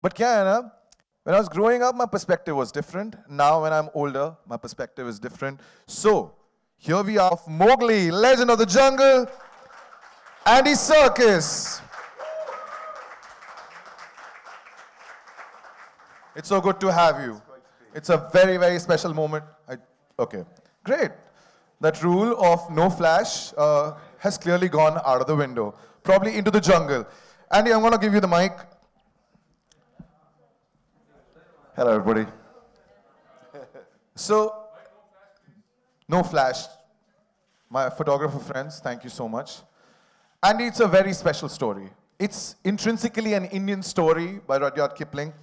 But kya hai na, when I was growing up, my perspective was different. Now when I'm older, my perspective is different. So, here we are, Mowgli, Legend of the Jungle, Andy Serkis. It's so good to have you. It's a very, very special moment. Okay, great. That rule of no flash has clearly gone out of the window, probably into the jungle. Andy, I'm going to give you the mic. Hello, everybody. So, no flash. My photographer friends, thank you so much. Andy, it's a very special story. It's intrinsically an Indian story by Rudyard Kipling.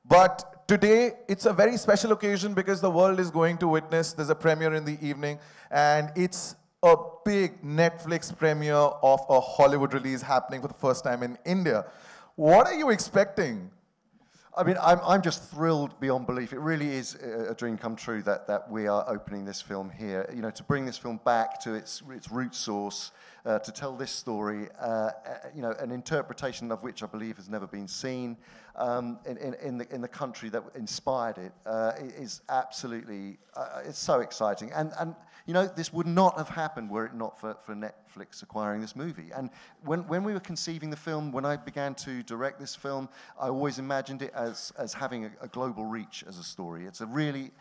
But today, it's a very special occasion because the world is going to witness, there's a premiere in the evening, and it's a big Netflix premiere of a Hollywood release happening for the first time in India. What are you expecting? I mean, I'm just thrilled beyond belief. It really is a dream come true that we are opening this film here. You know, to bring this film back to its root source, to tell this story, you know, an interpretation of which I believe has never been seen in the country that inspired it, is absolutely, it's so exciting. And you know, this would not have happened were it not for Netflix acquiring this movie. And when we were conceiving the film, when I began to direct this film, I always imagined it as having a global reach as a story. It's a really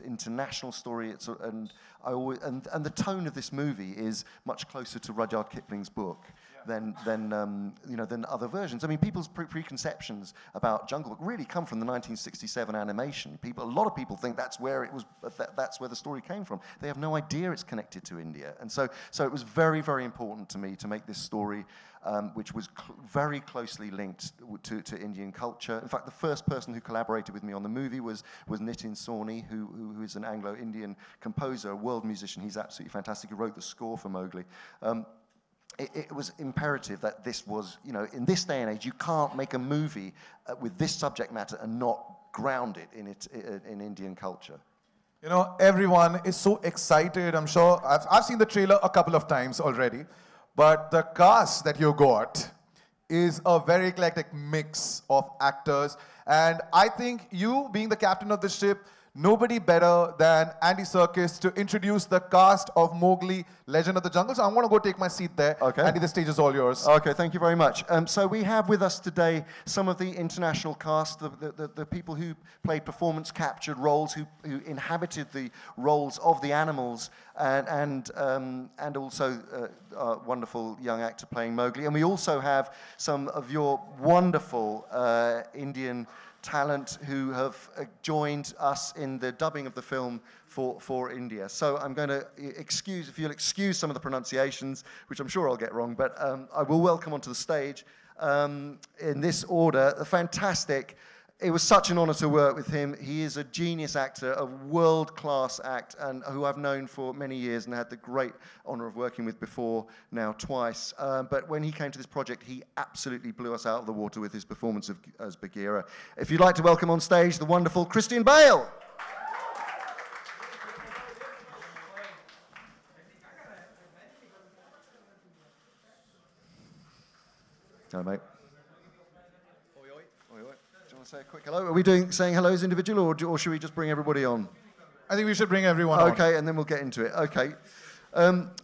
international story. And the tone of this movie is much closer to Rudyard Kipling's book than other versions. I mean, people's preconceptions about Jungle Book really come from the 1967 animation. A lot of people think that's where it was. That's where the story came from. They have no idea it's connected to India, and so it was very, very important to me to make this story, which was very closely linked to Indian culture. In fact, the first person who collaborated with me on the movie was Nitin Sawhney, who is an Anglo-Indian composer, a world musician. He's absolutely fantastic. He wrote the score for Mowgli. It was imperative that this was, you know, in this day and age, you can't make a movie with this subject matter and not ground it in Indian culture. You know, everyone is so excited. I'm sure I've seen the trailer a couple of times already, but the cast that you got is a very eclectic mix of actors. And I think you, being the captain of the ship, nobody better than Andy Serkis to introduce the cast of Mowgli, Legend of the Jungle. So I'm going to go take my seat there. Okay. Andy, the stage is all yours. Okay, thank you very much. So we have with us today some of the international cast, the people who played performance-captured roles, who inhabited the roles of the animals, and also a wonderful young actor playing Mowgli. And we also have some of your wonderful Indian talent who have joined us in the dubbing of the film for India. So I'm going to excuse, if you'll excuse some of the pronunciations, which I'm sure I'll get wrong, but I will welcome onto the stage, in this order, the fantastic. It was such an honor to work with him. He is a genius actor, a world-class act, and who I've known for many years and had the great honor of working with before, now twice. But when he came to this project, he absolutely blew us out of the water with his performance as Bagheera. If you'd like to welcome on stage the wonderful Cristian Bale. Hello, mate. Say a quick hello. Are we saying hello as individual, or should we just bring everybody on? I think we should bring everyone on. Okay, and then we'll get into it. Okay.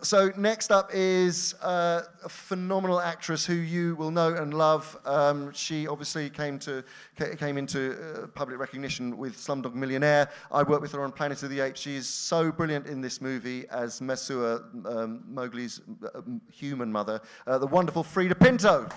So next up is a phenomenal actress who you will know and love. She obviously came into public recognition with Slumdog Millionaire. I worked with her on Planet of the Apes. She is so brilliant in this movie as Mesua, Mowgli's human mother, the wonderful Frida Pinto.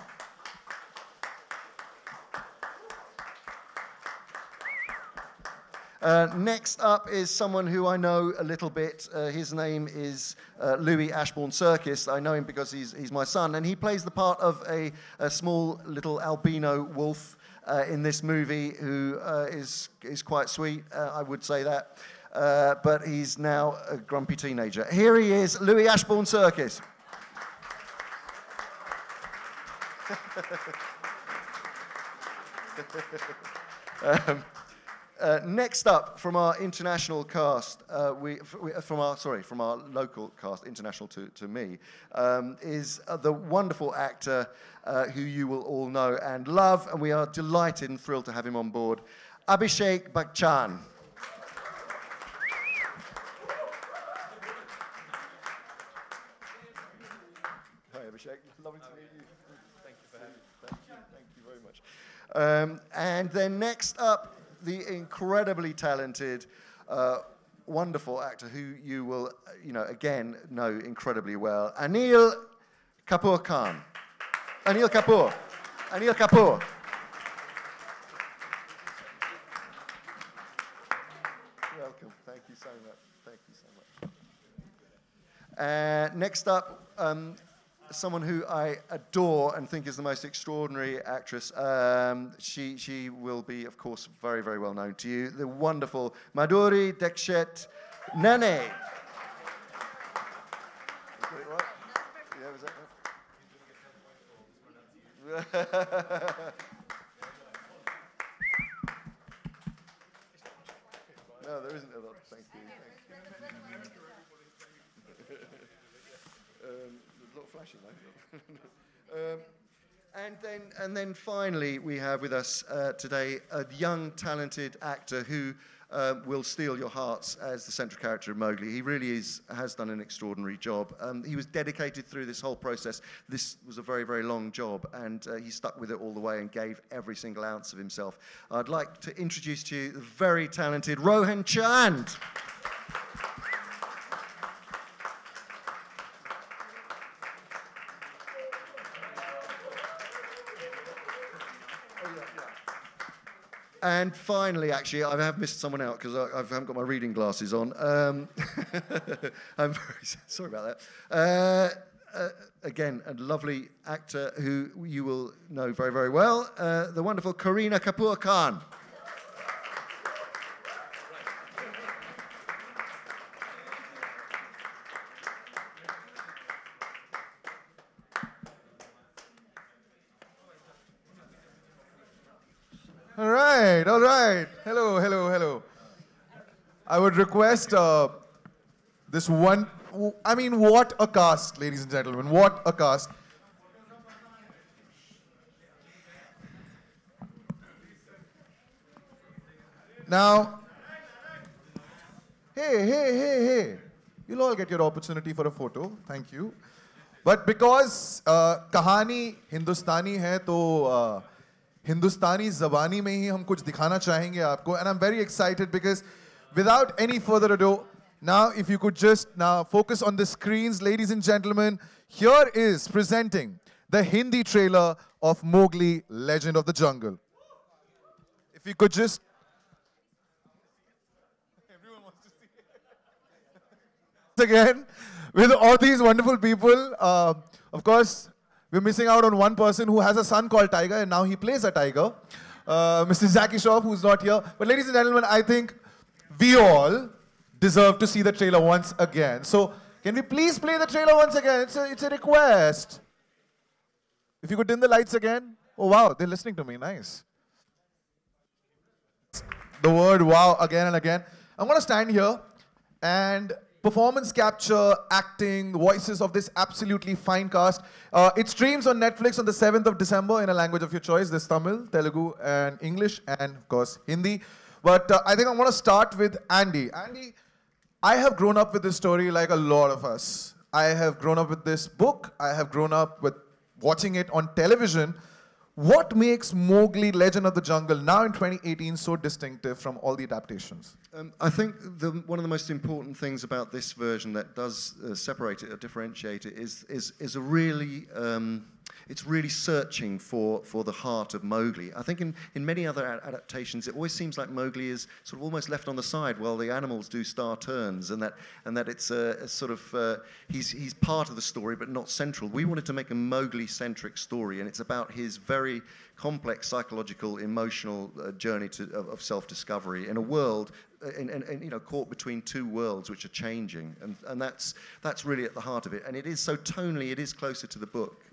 Next up is someone who I know a little bit. His name is Louis Ashbourne Serkis. I know him because he's my son, and he plays the part of a small little albino wolf in this movie who is quite sweet, I would say that. But he's now a grumpy teenager. Here he is, Louis Ashbourne Serkis. Next up, from our international cast, from our local cast, international to me, is the wonderful actor who you will all know and love, and we are delighted and thrilled to have him on board, Abhishek Bachchan. Hi, Abhishek. Lovely to meet you. Thank you for having me. Thank you very much. And then next up, the incredibly talented, wonderful actor who you will, again, know incredibly well, Anil Kapoor Khan. Anil Kapoor. Anil Kapoor. Welcome. Thank you so much. Thank you so much. Next up, someone who I adore and think is the most extraordinary actress. She will be, of course, very, very well known to you. The wonderful Madhuri Dixit Nene. Yeah, was that right? No, there isn't a lot. Thank you. A lot of flashing though. And then finally, we have with us today a young, talented actor who will steal your hearts as the central character of Mowgli. He really has done an extraordinary job. He was dedicated through this whole process. This was a very, very long job, and he stuck with it all the way and gave every single ounce of himself. I'd like to introduce to you the very talented Rohan Chand. And finally, actually, I have missed someone out because I haven't got my reading glasses on. I'm very sorry about that. Again, a lovely actor who you will know very, very well, the wonderful Kareena Kapoor Khan. All right. Hello. I would request this one, I mean, what a cast, ladies and gentlemen, what a cast. Now, hey. You'll all get your opportunity for a photo, thank you. But because कहानी हिंदुस्तानी है तो हिंदुस्तानी ज़बानी में ही हम कुछ दिखाना चाहेंगे आपको, and I'm very excited because without any further ado, now if you could just now focus on the screens, ladies and gentlemen, here is presenting the Hindi trailer of Mowgli, Legend of the Jungle. If you could just... Everyone wants to see it. Again, with all these wonderful people, of course, we're missing out on one person who has a son called Tiger, and now he plays a tiger. Mr. Jackie Shroff, who's not here. But ladies and gentlemen, I think we all deserve to see the trailer once again. So can we please play the trailer once again? It's a request. If you could dim the lights again. Oh, wow, they're listening to me. Nice. The word wow again and again. I'm going to stand here and performance capture, acting, the voices of this absolutely fine cast. It streams on Netflix on the 7th of December in a language of your choice. There's Tamil, Telugu, and English, and of course, Hindi. But I think I'm going to start with Andy. Andy, I have grown up with this story like a lot of us. I have grown up with this book. I have grown up with watching it on television. What makes Mowgli, Legend of the Jungle, now in 2018, so distinctive from all the adaptations? I think one of the most important things about this version that does separate it or differentiate it is a really, it's really searching for the heart of Mowgli. I think in many other adaptations, it always seems like Mowgli is sort of almost left on the side while the animals do star turns, and that it's a sort of, he's part of the story but not central. We wanted to make a Mowgli-centric story, and it's about his very complex psychological, emotional journey of self-discovery in a world and you know, caught between two worlds which are changing, and that's really at the heart of it. And it is so tonally, it is closer to the book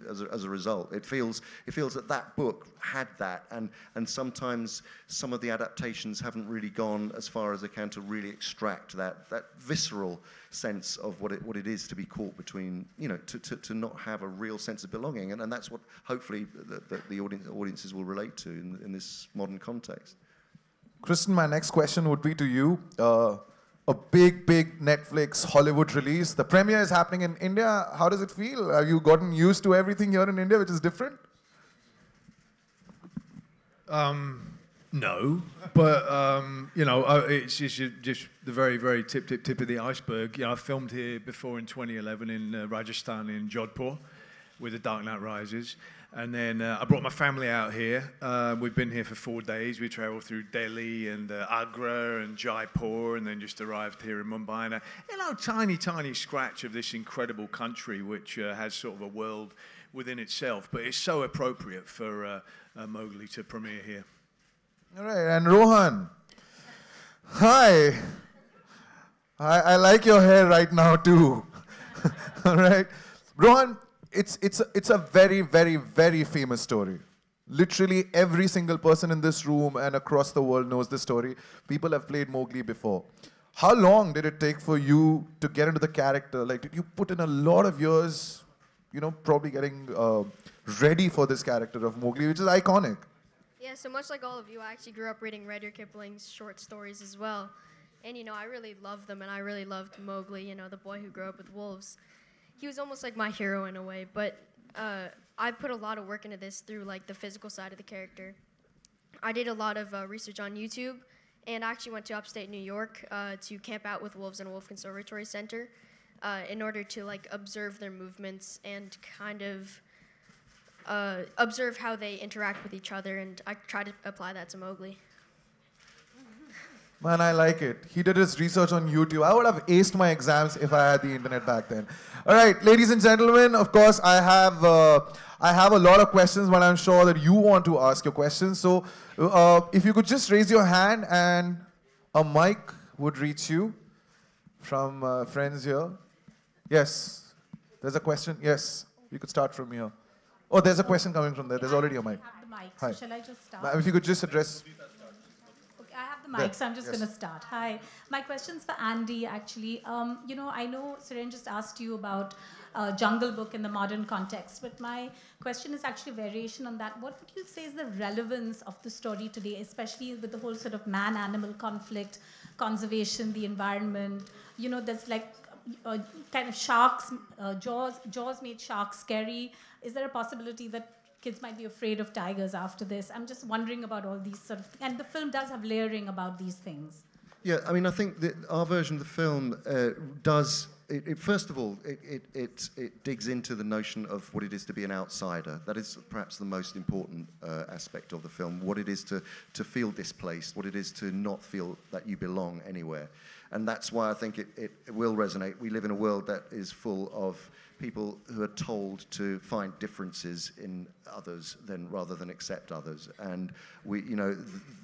as a result. It feels that book had that, and sometimes some of the adaptations haven't really gone as far as they can to really extract that visceral sense of what it is to be caught between, you know, to not have a real sense of belonging, and that's what hopefully the audiences will relate to in this modern context. Cristian, my next question would be to you. A big Netflix Hollywood release. The premiere is happening in India. How does it feel? Have you gotten used to everything here in India, which is different? No, but you know, it's just the very tip of the iceberg. You know, I filmed here before in 2011 in Rajasthan, in Jodhpur, with The Dark Knight Rises. And then I brought my family out here. We've been here for 4 days. We traveled through Delhi and Agra and Jaipur, and then just arrived here in Mumbai. And you know, tiny scratch of this incredible country, which has sort of a world within itself. But it's so appropriate for Mowgli to premiere here. All right, and Rohan. Hi. I like your hair right now too. All right, Rohan. It's a very famous story. Literally every single person in this room and across the world knows this story. People have played Mowgli before. How long did it take for you to get into the character? Like, did you put in a lot of years, you know, probably getting ready for this character of Mowgli, which is iconic? Yeah, so much like all of you, I actually grew up reading Rudyard Kipling's short stories as well. And, you know, I really loved them, and I really loved Mowgli, you know, the boy who grew up with wolves. He was almost like my hero in a way, but I put a lot of work into this through like the physical side of the character. I did a lot of research on YouTube, and I actually went to upstate New York to camp out with wolves in a wolf conservatory center in order to like observe their movements and kind of observe how they interact with each other, and I try to apply that to Mowgli. Man, I like it. He did his research on YouTube. I would have aced my exams if I had the internet back then. All right, ladies and gentlemen, of course, I have a lot of questions, but I'm sure that you want to ask your questions. So if you could just raise your hand and a mic would reach you from friends here. Yes, there's a question. Yes, you could start from here. Oh, there's a question coming from there. There's already a mic. I have the mic, Hi. so shall I just start? If you could just address... I have the mic, so I'm just going to start. Hi. My question's for Andy, actually. You know, I know Suren just asked you about Jungle Book in the modern context, but my question is actually a variation on that. What would you say is the relevance of the story today, especially with the whole sort of man-animal conflict, conservation, the environment? You know, there's like kind of sharks, Jaws made sharks scary. Is there a possibility that kids might be afraid of tigers after this? I'm just wondering about all these sort of... And the film does have layering about these things. Yeah, I mean, I think that our version of the film does... First of all, it digs into the notion of what it is to be an outsider. That is perhaps the most important aspect of the film, what it is to feel displaced, what it is to not feel that you belong anywhere. And that's why I think it will resonate. We live in a world that is full of people who are told to find differences in others rather than accept others, and we, you know,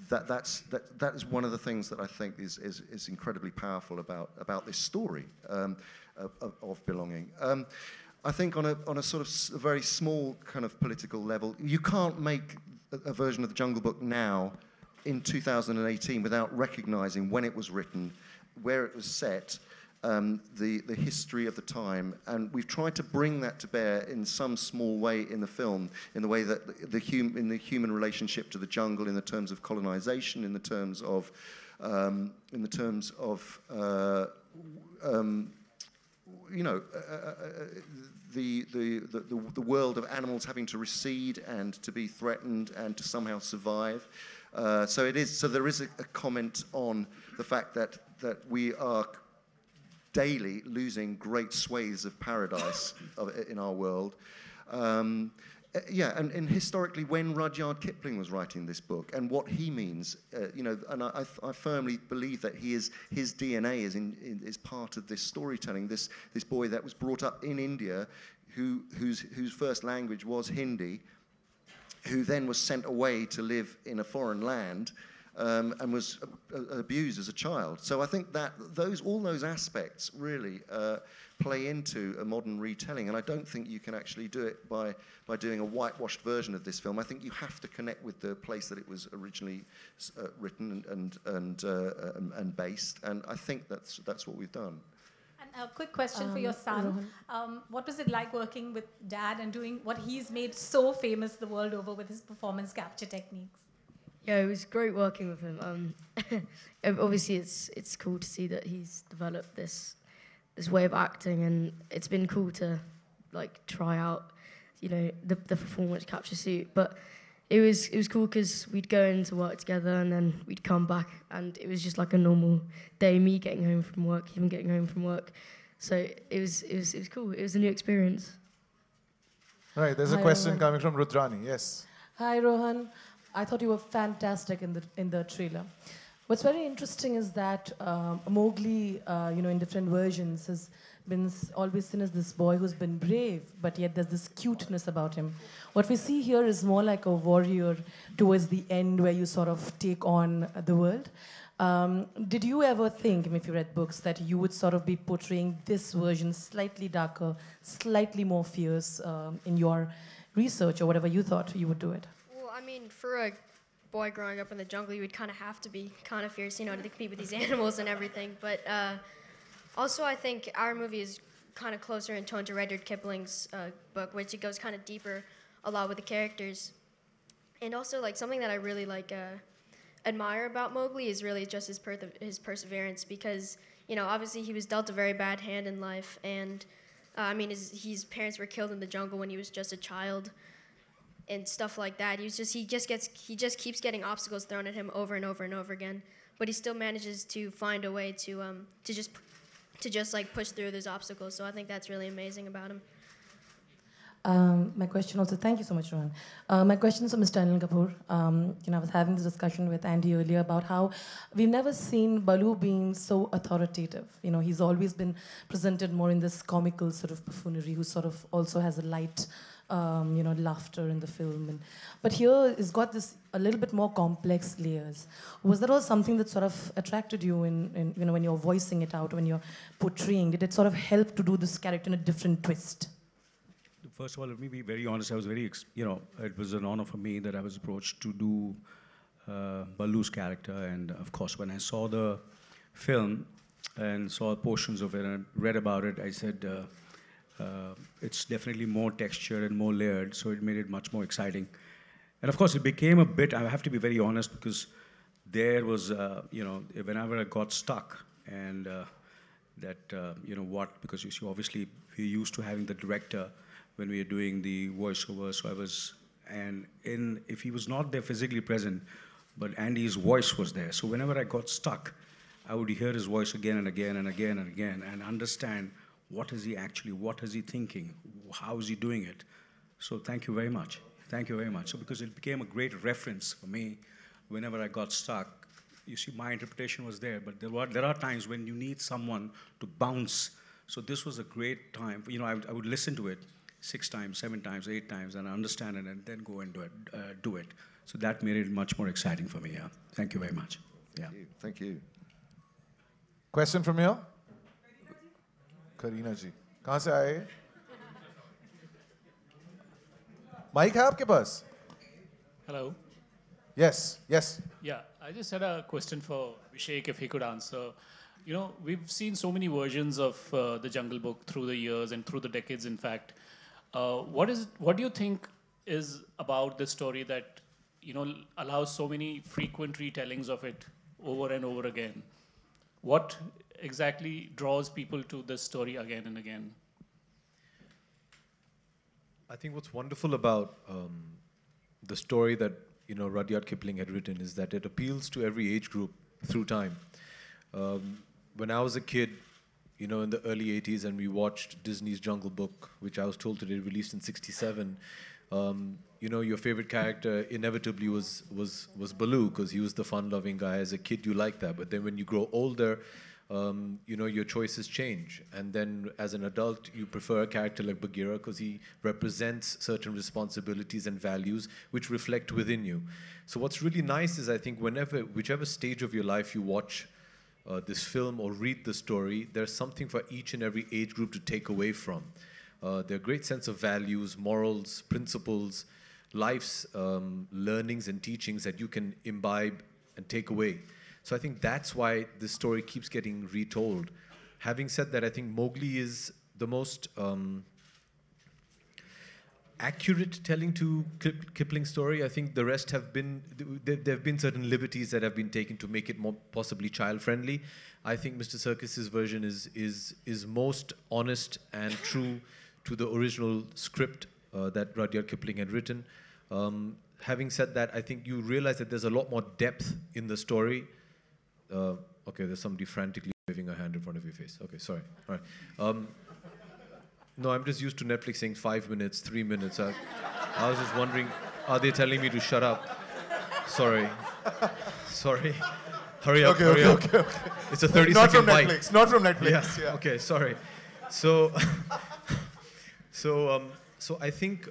that is one of the things that I think is incredibly powerful about this story of belonging. I think on a sort of a very small kind of political level, you can't make a version of the Jungle Book now in 2018 without recognizing when it was written, where it was set, the history of the time, and we've tried to bring that to bear in some small way in the film, in the way that in the human relationship to the jungle, in the terms of colonization, in the terms of you know, the world of animals having to recede and to be threatened and to somehow survive. So there is a comment on the fact that we are daily losing great swathes of paradise in our world. Yeah, and historically, when Rudyard Kipling was writing this book, and what he means, you know, and I firmly believe that his DNA is part of this storytelling. This boy that was brought up in India, whose first language was Hindi, who then was sent away to live in a foreign land, and was abused as a child. So I think that all those aspects really play into a modern retelling, and I don't think you can actually do it by doing a whitewashed version of this film. I think you have to connect with the place that it was originally written and based, and I think that's what we've done. And a quick question for your son. What was it like working with Dad and doing what he's made so famous the world over with his performance capture techniques? Yeah, it was great working with him. Obviously, it's cool to see that he's developed this way of acting, and it's been cool to like try out, you know, the performance capture suit. But it was cool because we'd go into work together, and then we'd come back, and it was just like a normal day. Me getting home from work, him getting home from work. So it was cool. It was a new experience. Right, there's a question coming from Rudrani. Yes. Hi, Rohan. I thought you were fantastic in the trailer. What's very interesting is that Mowgli, in different versions, has been always seen as this boy who's been brave, but yet there's this cuteness about him. What we see here is more like a warrior towards the end, where you sort of take on the world. Did you ever think, if you read books, that you would sort of be portraying this version slightly darker, slightly more fierce in your research, or whatever you thought you would do it? I mean, for a boy growing up in the jungle, you would kind of have to be kind of fierce, to compete with these animals and everything. But also, I think our movie is kind of closer in tone to Rudyard Kipling's book, which it goes kind of deeper a lot with the characters. And also, like, something that I really admire about Mowgli is really just his perseverance, because obviously he was dealt a very bad hand in life, and his parents were killed in the jungle when he was just a child. And stuff like that. He just keeps getting obstacles thrown at him over and over and over again, but he still manages to find a way to just like push through those obstacles. So I think that's really amazing about him. My question also, thank you so much, Rohan. My question is for Mr. Anil Kapoor. I was having this discussion with Andy earlier about how we've never seen Baloo being so authoritative. He's always been presented more in this comical sort of buffoonery, who sort of also has a light laughter in the film. But here it's got this a little bit more complex layers. Was that all something that sort of attracted you in when you're voicing it out, when you're portraying? Did it sort of help to do this character in a different twist? First of all, let me be very honest. I was very, it was an honor for me that I was approached to do Baloo's character. And of course, when I saw the film and saw portions of it and read about it, I said, it's definitely more textured and more layered, so it made it much more exciting. And of course, it became a bit, I have to be very honest, because there was, whenever I got stuck, and because you see, obviously, we're used to having the director when we are doing the voiceover, so I was, if he was not there physically present, but Andy's voice was there, so whenever I got stuck, I would hear his voice again and again and again and again, and understand what is he thinking, how is he doing it. So thank you very much. Thank you very much. So because it became a great reference for me whenever I got stuck. You see, my interpretation was there, but there are times when you need someone to bounce. So this was a great time. I would listen to it 6 times, 7 times, 8 times, and understand it, and then go and do it. So that made it much more exciting for me, yeah. Thank you very much. Yeah. Thank you. Question from here? Kareena जी, कहाँ से आए? Mic है आपके पास? Hello. Yes, yes. Yeah, I just had a question for Vishek, if he could answer. We've seen so many versions of the Jungle Book through the years and through the decades, in fact. What do you think is about this story that, allows so many frequent retellings of it over and over again? What exactly draws people to this story again and again? I think what's wonderful about the story that Rudyard Kipling had written is that it appeals to every age group through time. When I was a kid, in the early 80s, and we watched Disney's Jungle Book, which I was told today released in '67, your favorite character inevitably was Baloo, because he was the fun-loving guy. As a kid, you like that. But then when you grow older, you know, your choices change. And then as an adult, you prefer a character like Bagheera because he represents certain responsibilities and values which reflect within you. So what's really nice is I think whichever stage of your life you watch this film or read the story, there's something for each and every age group to take away from. There are great sense of values, morals, principles, life's learnings and teachings that you can imbibe and take away. So I think that's why this story keeps getting retold. Having said that, I think Mowgli is the most accurate telling to Kipling's story. I think the rest have been, there have been certain liberties that have been taken to make it more possibly child-friendly. I think Mr. Circus's version is most honest and true to the original script that Rudyard Kipling had written. Having said that, I think you realize that there's a lot more depth in the story. Okay, there's somebody frantically waving a hand in front of your face. Okay, sorry. All right. No, I'm just used to Netflix saying 5 minutes, 3 minutes. I was just wondering, are they telling me to shut up? Sorry. Sorry. Hurry up, hurry up. Okay. It's a 30-second bite. Netflix, not from Netflix. Yeah. Okay, sorry. So, so I think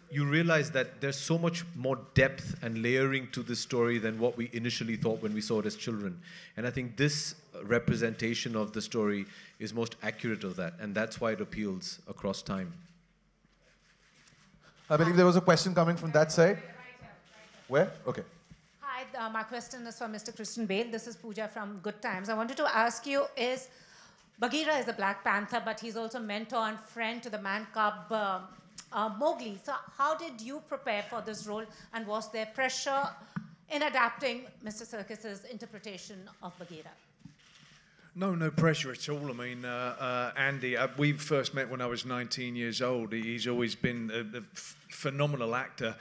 you realize that there's so much more depth and layering to this story than what we initially thought when we saw it as children. And I think this representation of the story is most accurate of that, and that's why it appeals across time. I believe there was a question coming from that side. Where? Okay. Hi, my question is for Mr. Cristian Bale. This is Pooja from Good Times. I wanted to ask you, Bagheera is the Black Panther, but he's also mentor and friend to the man-cub Mowgli. So how did you prepare for this role, and was there pressure in adapting Mr. Circus's interpretation of Bagheera? No pressure at all. I mean, Andy, we first met when I was 19 years old. He's always been a phenomenal actor.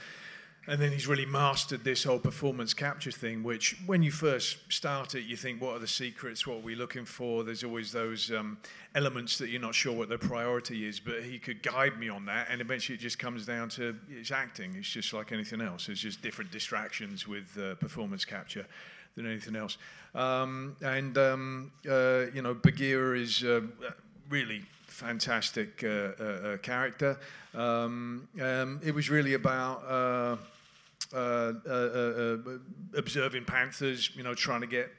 And then he's really mastered this whole performance capture thing, which when you first start it, you think, what are the secrets? What are we looking for? There's always those elements that you're not sure what the priority is, but he could guide me on that. And eventually it just comes down to it's acting. It's just like anything else. It's just different distractions with performance capture than anything else. You know, Bagheera is really fantastic character. It was really about observing panthers, you know, trying to get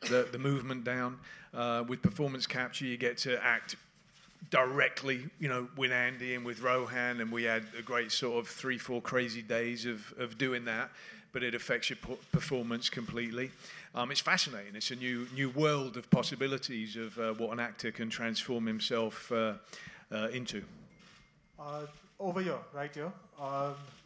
the movement down. With performance capture, you get to act directly, you know, with Andy and with Rohan, and we had a great sort of 3-4 crazy days of doing that, but it affects your performance completely. It's fascinating. It's a new world of possibilities of what an actor can transform himself into. Over here, right here.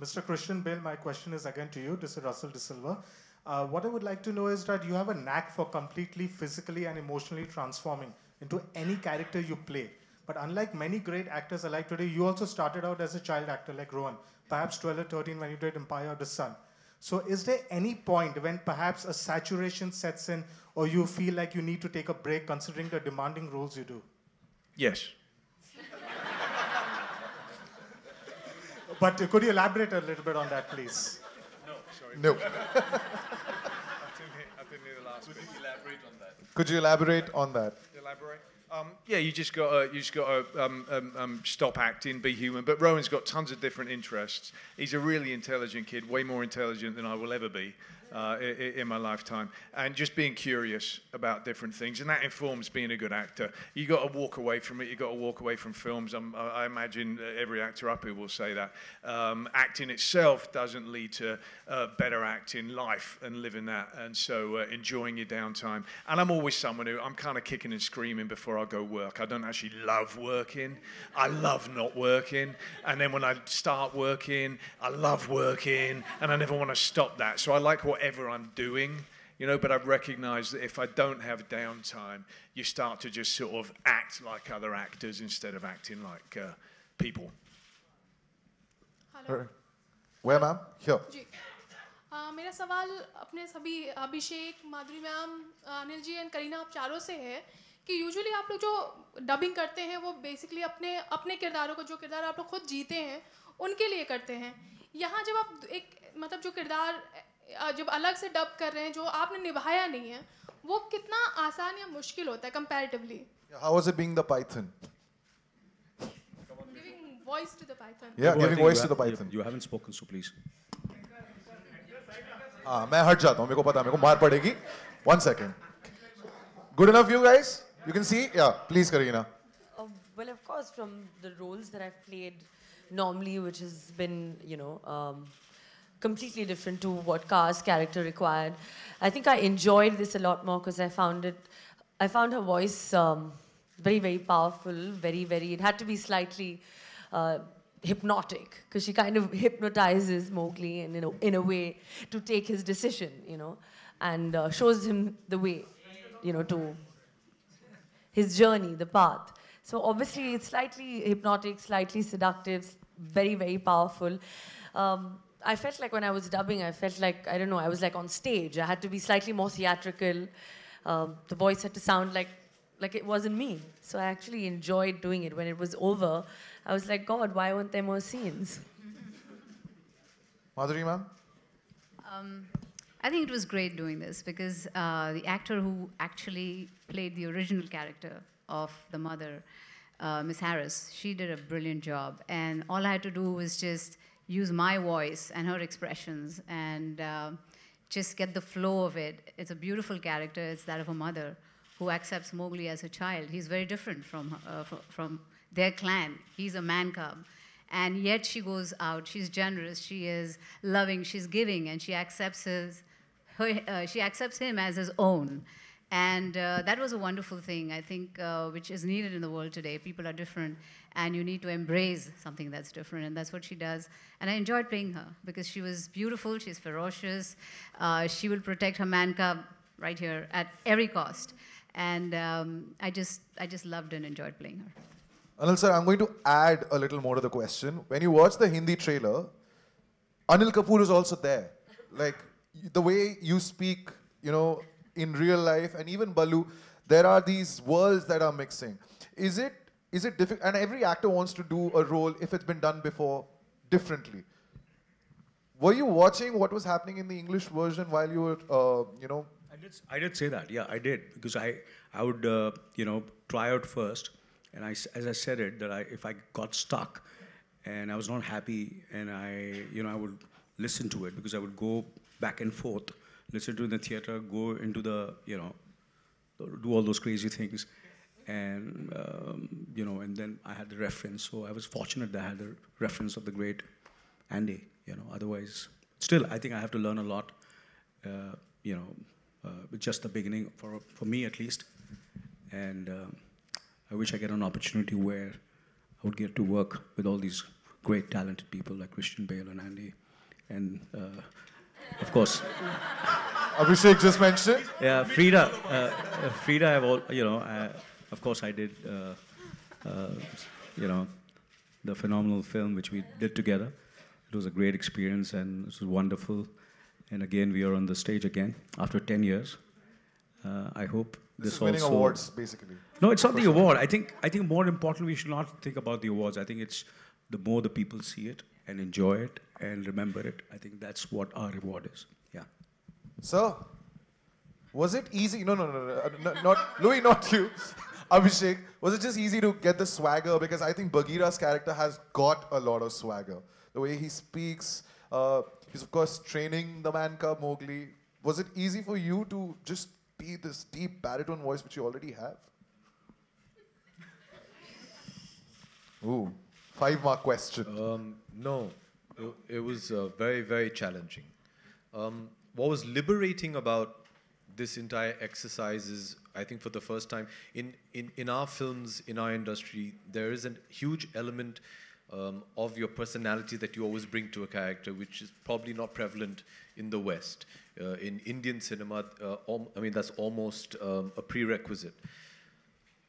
Mr. Cristian Bale, my question is again to you. This is Russell De Silva. What I would like to know is that you have a knack for completely physically and emotionally transforming into any character you play. But unlike many great actors alike today, you also started out as a child actor like Rohan, perhaps 12 or 13 when you did Empire of the Sun. So is there any point when perhaps a saturation sets in or you feel like you need to take a break considering the demanding roles you do? Yes. But could you elaborate a little bit on that, please? No, sorry. No. I didn't hear the last bit. Could you elaborate on that? Could you elaborate on that? Elaborate? Yeah, you just got to stop acting, be human. But Rowan's got tons of different interests. He's a really intelligent kid, way more intelligent than I will ever be in my lifetime. And just being curious about different things, and that informs being a good actor. You got to walk away from it. You got to walk away from films. I imagine every actor up here will say that. Acting itself doesn't lead to better acting life and living that. And so enjoying your downtime. And I'm always someone who I'm kind of kicking and screaming before I go work. I don't actually love working. I love not working. And then when I start working, I love working, and I never want to stop that. So I like whatever I'm doing, you know, but I've recognized that if I don't have downtime, you start to just sort of act like other actors instead of acting like people. Hello. Where, ma'am? Here. मेरा सवाल अपने सभी Abhishek, Madhuri ma'am, Anil ji and Kareena आप चारों से है कि usually आप लोग जो डबिंग करते हैं वो बेसिकली अपने किरदारों को, जो किरदार आप लोग खुद जीते हैं उनके लिए करते हैं. यहाँ जब आप एक मतलब जो किरदार जब अलग से डब कर रहे हैं जो आपने निभाया नहीं है, वो कितना आसान या मुश्किल होता है comparatively? How was it being the Python? Giving voice to the python. Yeah, Prabhu, I giving think voice you to the have- Python. You haven't spoken, so please. हाँ, मैं हट जाता हूँ, मेरे को पता है, मेरे को मार पड़ेगी. 1 second. Good enough, you guys? You can see? Yeah, please, Kareena. Well, of course, from the roles that I've played normally, which has been, you know, completely different to what Ka's character required. I think I enjoyed this a lot more because I found her voice very, very powerful, very, very, it had to be slightly hypnotic because she kind of hypnotizes Mowgli and, in a way to take his decision, you know, and shows him the way, you know, to his journey, the path. So obviously it's slightly hypnotic, slightly seductive, very, very powerful. I felt like when I was dubbing, I felt like, I don't know, I was like on stage. I had to be slightly more theatrical. The voice had to sound like it wasn't me. So I actually enjoyed doing it. When it was over, I was like, God, why weren't there more scenes? Madhuri, ma'am? I think it was great doing this because the actor who actually played the original character of the mother, Miss Harris, she did a brilliant job. And all I had to do was just use my voice and her expressions and just get the flow of it. It's a beautiful character. It's that of a mother who accepts Mowgli as a child. He's very different from their clan. He's a man cub. And yet she goes out, she's generous, she is loving, she's giving, and she accepts him as his own. And that was a wonderful thing, I think, which is needed in the world today. People are different, and you need to embrace something that's different, and that's what she does. And I enjoyed playing her, because she was beautiful, she's ferocious, she will protect her man cub right here at every cost. And I just loved and enjoyed playing her. Anil sir, I'm going to add a little more to the question. When you watch the Hindi trailer, Anil Kapoor is also there. Like, the way you speak, you know, in real life, and even Baloo, there are these worlds that are mixing. Is it difficult? And every actor wants to do a role, if it's been done before, differently. Were you watching what was happening in the English version while you were, you know? I did say that, yeah, I did. Because I would, you know, try out first. And as I said it, that if I got stuck and I was not happy, and I would listen to it, because I would go back and forth, listen to it in the theater, go into the, you know, do all those crazy things. And, you know, and then I had the reference. So I was fortunate that I had the reference of the great Andy, you know. Otherwise, still, I think I have to learn a lot, you know, with just the beginning, for me at least. And I wish I get an opportunity where I would get to work with all these great talented people like Cristian, Bale, and Andy. And, of course... Abhishek just mentioned? Yeah, Frida, I've all, you know, of course I did, you know, the phenomenal film which we did together. It was a great experience, and it was wonderful. And again, we are on the stage again after 10 years. I hope this is winning also... awards, basically. No, it's not the award. I think more importantly, we should not think about the awards. I think it's the more the people see it and enjoy it and remember it. I think that's what our reward is. Yeah. Sir, was it easy? No, not Louis, not you. Abhishek, was it just easy to get the swagger? Because I think Bagheera's character has got a lot of swagger. The way he speaks, he's of course training the man cub Mowgli. Was it easy for you to just be this deep baritone voice which you already have? Ooh, 5-mark question. No, it was very, very challenging. What was liberating about this entire exercise is, I think for the first time, in our films, in our industry, there is a huge element of your personality that you always bring to a character, which is probably not prevalent in the West. In Indian cinema, I mean, that's almost a prerequisite.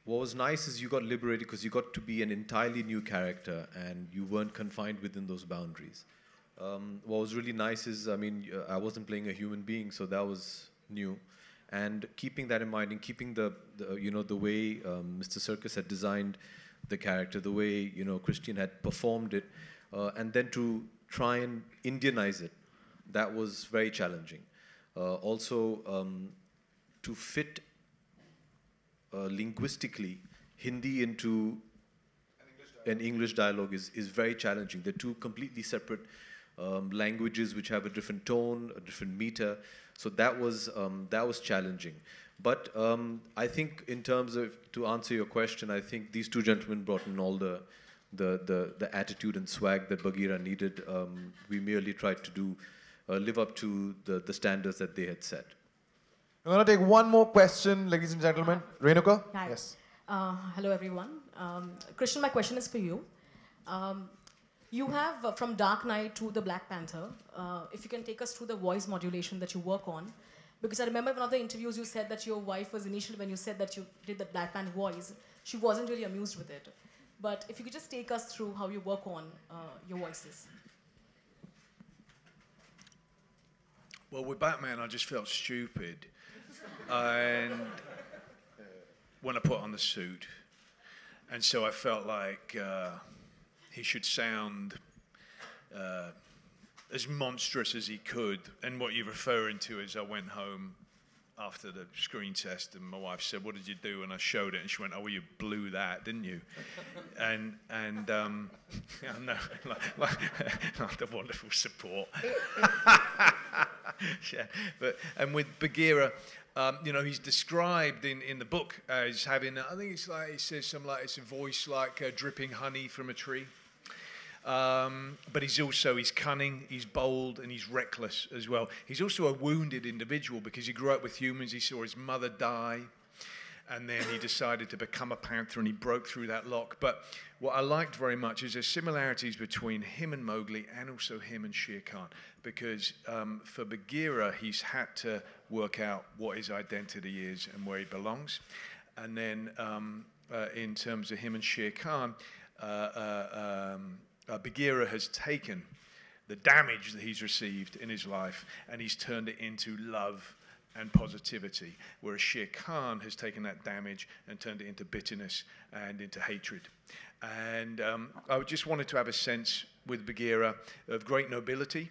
What was nice is you got liberated because you got to be an entirely new character and you weren't confined within those boundaries. What was really nice is, I mean, I wasn't playing a human being, so that was new. And keeping that in mind and keeping the you know, the way Mr. Circus had designed the character, the way, you know, Cristian had performed it, and then to try and Indianize it, that was very challenging. Also, to fit linguistically Hindi into an English dialogue is very challenging. They're two completely separate languages which have a different tone, a different meter. So that was challenging. But I think in terms of, to answer your question, I think these two gentlemen brought in all the attitude and swag that Bagheera needed. We merely tried to live up to the standards that they had set. I'm going to take one more question, ladies and gentlemen. Renuka? Hi. Yes. Hello, everyone. Christian, my question is for you. You have, from Dark Knight to the Black Panther, if you can take us through the voice modulation that you work on. Because I remember one of the interviews you said that your wife was initially, when you said that you did the Black Panther voice, she wasn't really amused with it. But if you could just take us through how you work on your voices. Well, with Batman, I just felt stupid. And when I put on the suit. And so I felt like he should sound as monstrous as he could. And what you're referring to is I went home after the screen test and my wife said, "What did you do?" And I showed it and she went, "Oh, well, you blew that, didn't you?" and yeah, no, like the wonderful support. Yeah, and with Bagheera, you know, he's described in the book as having, I think it's like, he says something like, it's a voice like dripping honey from a tree. But he's cunning, he's bold, and he's reckless as well. He's also a wounded individual because he grew up with humans. He saw his mother die, and then he decided to become a panther, and he broke through that lock. But what I liked very much is there's similarities between him and Mowgli, and also him and Shere Khan, because for Bagheera, he's had to work out what his identity is and where he belongs. And then in terms of him and Shere Khan, Bagheera has taken the damage that he's received in his life and he's turned it into love and positivity, whereas Shere Khan has taken that damage and turned it into bitterness and into hatred. And I just wanted to have a sense with Bagheera of great nobility,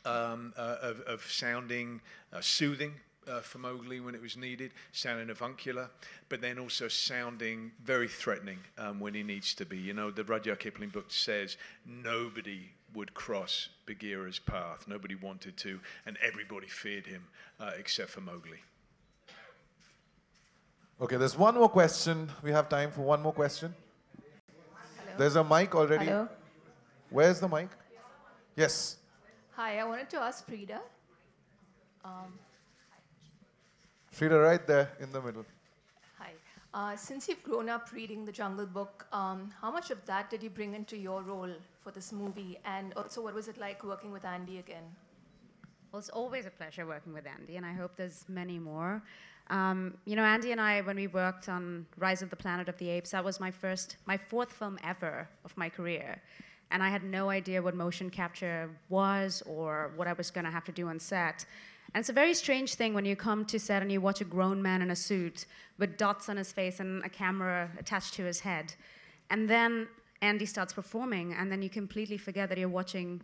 of sounding soothing for Mowgli when it was needed, sounding avuncular, but then also sounding very threatening when he needs to be. You know, the Rudyard Kipling book says nobody would cross Bagheera's path. Nobody wanted to, and everybody feared him except for Mowgli. Okay, there's one more question. We have time for one more question. Hello. There's a mic already. Hello. Where's the mic? Yes. Hi, I wanted to ask Frida. Frida, right there in the middle. Hi. Since you've grown up reading the Jungle Book, how much of that did you bring into your role for this movie? And also, what was it like working with Andy again? Well, it's always a pleasure working with Andy, and I hope there's many more. You know, Andy and I, when we worked on Rise of the Planet of the Apes, that was my fourth film ever of my career. And I had no idea what motion capture was or what I was going to have to do on set. And it's a very strange thing when you come to set and you watch a grown man in a suit with dots on his face and a camera attached to his head. And then Andy starts performing, and then you completely forget that you're watching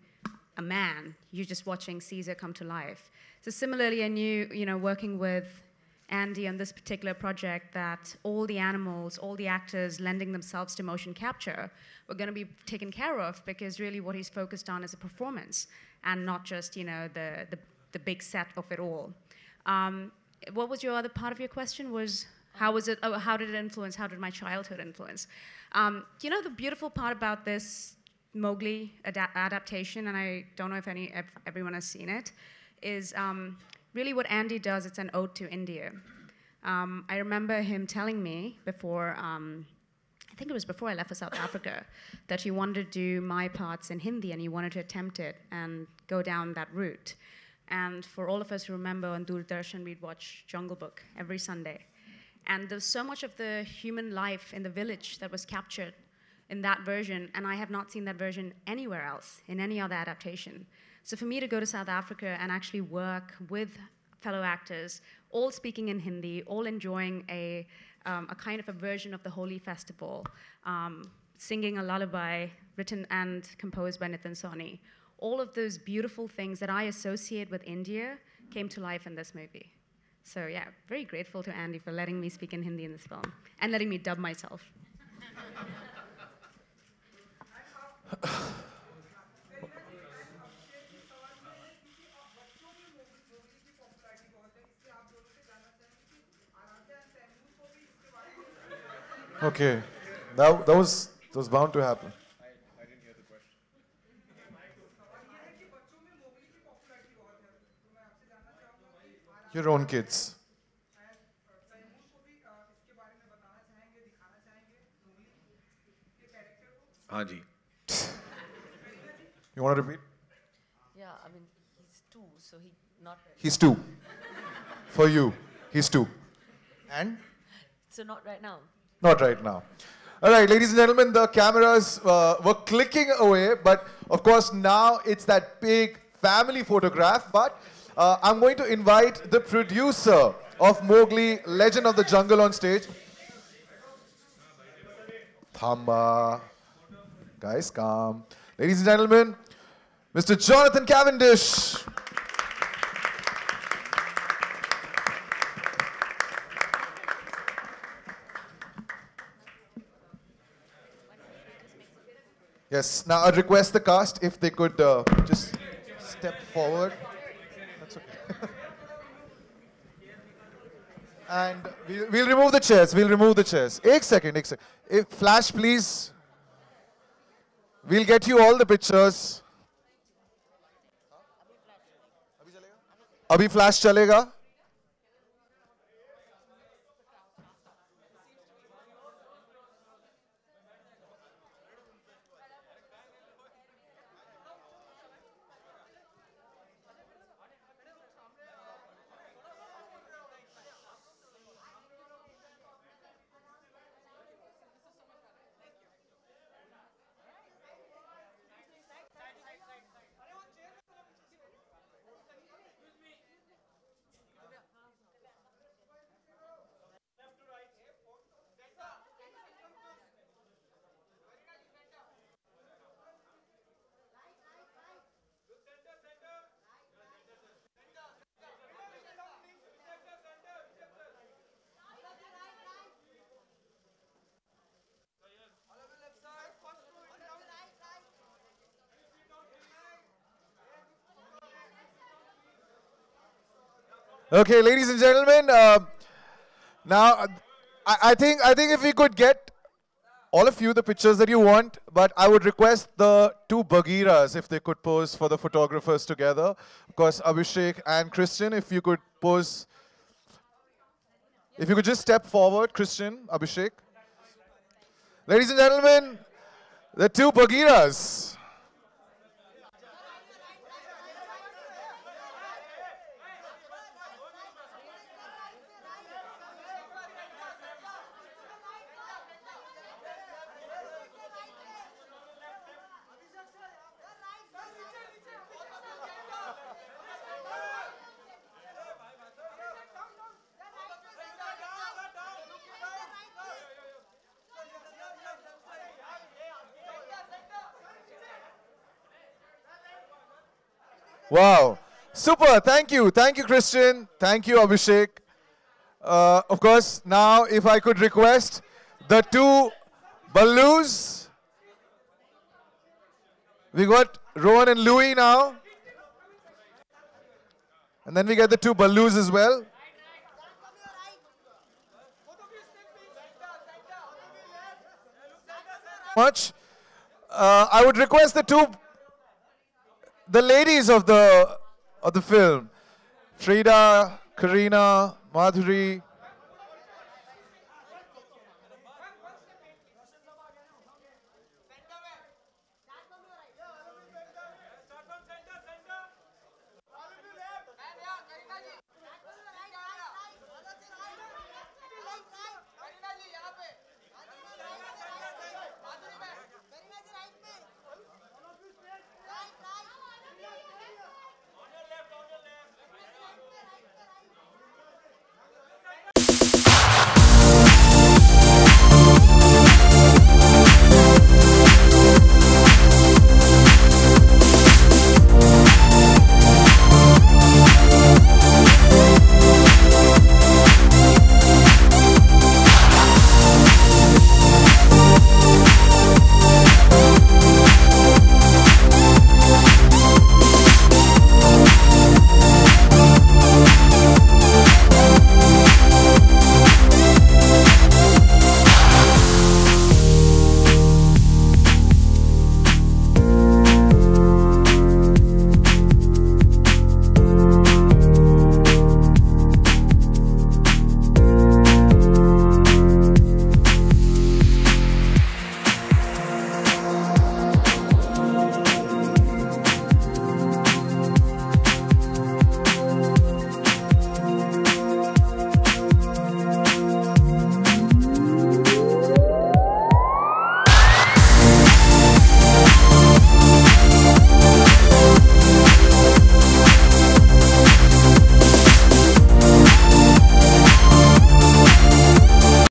a man. You're just watching Caesar come to life. So similarly, I knew, you know, working with Andy on this particular project, that all the animals, all the actors lending themselves to motion capture were going to be taken care of, because really what he's focused on is a performance and not just, you know, the big set of it all. What was your other part of your question? Was how was it? Oh, how did it influence? How did my childhood influence? You know, the beautiful part about this Mowgli adaptation, and I don't know if everyone has seen it, is really what Andy does. It's an ode to India. I remember him telling me before. I think it was before I left for South Africa, that he wanted to do my parts in Hindi and he wanted to attempt it and go down that route. And for all of us who remember on Doordarshan, we'd watch Jungle Book every Sunday. And there's so much of the human life in the village that was captured in that version, and I have not seen that version anywhere else, in any other adaptation. So for me to go to South Africa and actually work with fellow actors, all speaking in Hindi, all enjoying a kind of a version of the Holi festival, singing a lullaby written and composed by Nitin Sawhney. All of those beautiful things that I associate with India came to life in this movie. So yeah, very grateful to Andy for letting me speak in Hindi in this film and letting me dub myself. Okay, that was bound to happen. Your own kids. Haji. You want to repeat? Yeah, I mean, he's 2, so he not... He's 2. For you, he's 2. And? So not right now. Not right now. All right, ladies and gentlemen, the cameras were clicking away, but of course now it's that big family photograph. But I'm going to invite the producer of Mowgli, Legend of the Jungle on stage. Thamba. Guys, calm. Ladies and gentlemen, Mr. Jonathan Cavendish. Yes, now I'd request the cast if they could just step forward. That's okay. And we'll remove the chairs. We'll remove the chairs. Ek second. Flash, please. We'll get you all the pictures. Abhi flash chalega? Okay, ladies and gentlemen, now I think if we could get all of you the pictures that you want, but I would request the 2 Bagheeras if they could pose for the photographers together. Of course, Abhishek and Cristian, if you could pose. If you could just step forward, Cristian, Abhishek. Ladies and gentlemen, the 2 Bagheeras. Wow. Super. Thank you. Thank you, Cristian. Thank you, Abhishek. Of course, now if I could request the 2 Ballus. We got Rowan and Louis now. And then we get the 2 Ballus as well. Much. I would request the ladies of the film, Frida, Karina, Madhuri,